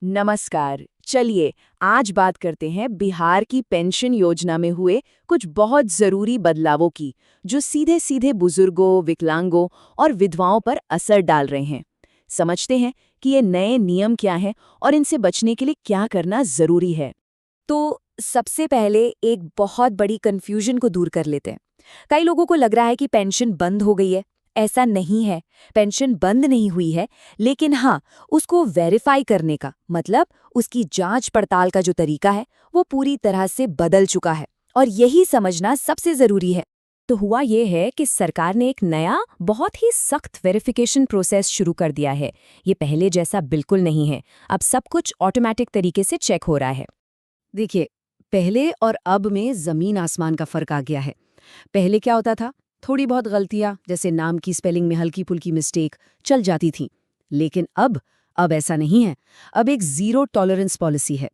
नमस्कार। चलिए आज बात करते हैं बिहार की पेंशन योजना में हुए कुछ बहुत जरूरी बदलावों की, जो सीधे सीधे बुजुर्गों, विकलांगों और विधवाओं पर असर डाल रहे हैं। समझते हैं कि ये नए नियम क्या हैं और इनसे बचने के लिए क्या करना जरूरी है। तो सबसे पहले एक बहुत बड़ी कंफ्यूजन को दूर कर लेते हैं। कई लोगों को लग रहा है कि पेंशन बंद हो गई है। ऐसा नहीं है। पेंशन बंद नहीं हुई है, लेकिन हाँ, उसको वेरीफाई करने का मतलब उसकी जांच पड़ताल का जो तरीका है वो पूरी तरह से बदल चुका है, और यही समझना सबसे जरूरी है। तो हुआ ये है कि सरकार ने एक नया बहुत ही सख्त वेरिफिकेशन प्रोसेस शुरू कर दिया है। ये पहले जैसा बिल्कुल नहीं है। अब सब कुछ ऑटोमेटिक तरीके से चेक हो रहा है। देखिए, पहले और अब में जमीन आसमान का फर्क आ गया है। पहले क्या होता था, थोड़ी बहुत गलतियां जैसे नाम की स्पेलिंग में हल्की फुल्की मिस्टेक चल जाती थी। लेकिन अब ऐसा नहीं है। अब एक जीरो टॉलरेंस पॉलिसी है।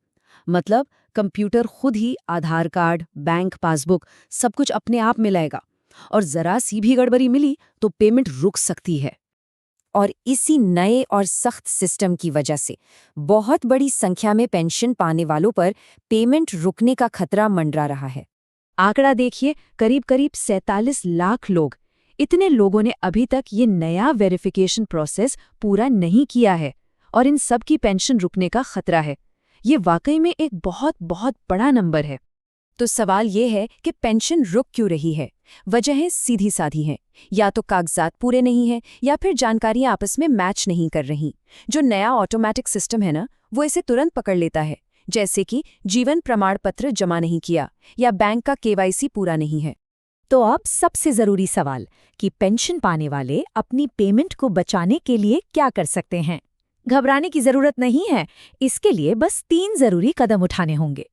मतलब कंप्यूटर खुद ही आधार कार्ड, बैंक पासबुक सब कुछ अपने आप मिलाएगा, और जरा सी भी गड़बड़ी मिली तो पेमेंट रुक सकती है। और इसी नए और सख्त सिस्टम की वजह से बहुत बड़ी संख्या में पेंशन पाने वालों पर पेमेंट रुकने का खतरा मंडरा रहा है। आंकड़ा देखिए, करीब करीब 47 लाख लोग। इतने लोगों ने अभी तक ये नया वेरिफिकेशन प्रोसेस पूरा नहीं किया है, और इन सब की पेंशन रुकने का खतरा है। ये वाकई में एक बहुत बहुत बड़ा नंबर है। तो सवाल ये है कि पेंशन रुक क्यों रही है। वजहें सीधी साधी हैं। या तो कागजात पूरे नहीं हैं, या फिर जानकारियां आपस में मैच नहीं कर रही। जो नया ऑटोमेटिक सिस्टम है ना, वो इसे तुरंत पकड़ लेता है। जैसे कि जीवन प्रमाण पत्र जमा नहीं किया, या बैंक का केवाईसी पूरा नहीं है। तो अब सबसे जरूरी सवाल कि पेंशन पाने वाले अपनी पेमेंट को बचाने के लिए क्या कर सकते हैं। घबराने की जरूरत नहीं है। इसके लिए बस 3 जरूरी कदम उठाने होंगे।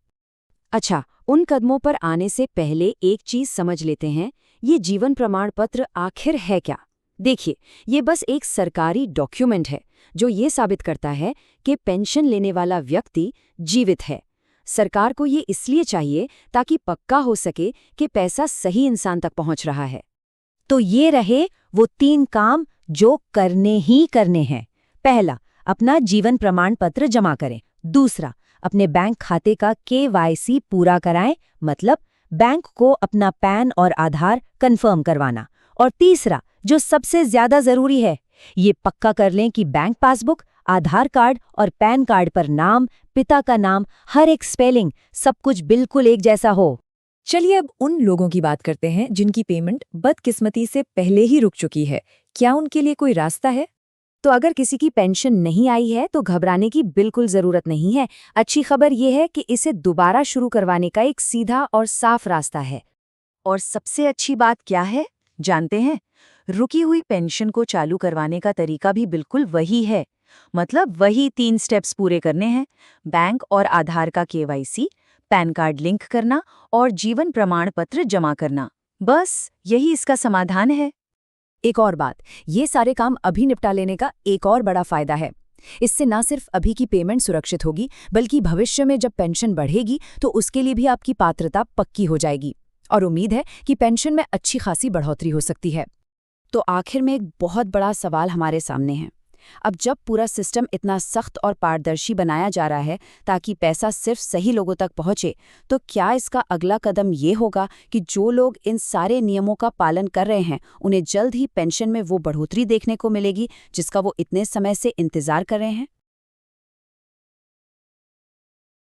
अच्छा, उन कदमों पर आने से पहले एक चीज समझ लेते हैं, ये जीवन प्रमाण पत्र आखिर है क्या। देखिए, ये बस एक सरकारी डॉक्यूमेंट है जो ये साबित करता है कि पेंशन लेने वाला व्यक्ति जीवित है। सरकार को ये इसलिए चाहिए ताकि पक्का हो सके कि पैसा सही इंसान तक पहुंच रहा है। तो ये रहे वो 3 काम जो करने ही करने हैं। पहला, अपना जीवन प्रमाण पत्र जमा करें। दूसरा, अपने बैंक खाते का केवाईसी पूरा कराएं, मतलब बैंक को अपना पैन और आधार कंफर्म करवाना। और तीसरा, जो सबसे ज्यादा जरूरी है, ये पक्का कर लें कि बैंक पासबुक, आधार कार्ड और पैन कार्ड पर नाम, पिता का नाम, हर एक स्पेलिंग, सब कुछ बिल्कुल एक जैसा हो। चलिए अब उन लोगों की बात करते हैं जिनकी पेमेंट बदकिस्मती से पहले ही रुक चुकी है। क्या उनके लिए कोई रास्ता है? तो अगर किसी की पेंशन नहीं आई है तो घबराने की बिल्कुल जरूरत नहीं है। अच्छी खबर यह है कि इसे दोबारा शुरू करवाने का एक सीधा और साफ रास्ता है। और सबसे अच्छी बात क्या है, जानते हैं? रुकी हुई पेंशन को चालू करवाने का तरीका भी बिल्कुल वही है। मतलब वही 3 स्टेप्स पूरे करने हैं। बैंक और आधार का केवाईसी, पैन कार्ड लिंक करना और जीवन प्रमाण पत्र जमा करना। बस यही इसका समाधान है। एक और बात, ये सारे काम अभी निपटा लेने का एक और बड़ा फायदा है। इससे ना सिर्फ अभी की पेमेंट सुरक्षित होगी, बल्कि भविष्य में जब पेंशन बढ़ेगी तो उसके लिए भी आपकी पात्रता पक्की हो जाएगी। और उम्मीद है कि पेंशन में अच्छी खासी बढ़ोतरी हो सकती है। तो आखिर में एक बहुत बड़ा सवाल हमारे सामने है। अब जब पूरा सिस्टम इतना सख्त और पारदर्शी बनाया जा रहा है ताकि पैसा सिर्फ सही लोगों तक पहुंचे, तो क्या इसका अगला कदम ये होगा कि जो लोग इन सारे नियमों का पालन कर रहे हैं, उन्हें जल्द ही पेंशन में वो बढ़ोतरी देखने को मिलेगी जिसका वो इतने समय से इंतजार कर रहे हैं?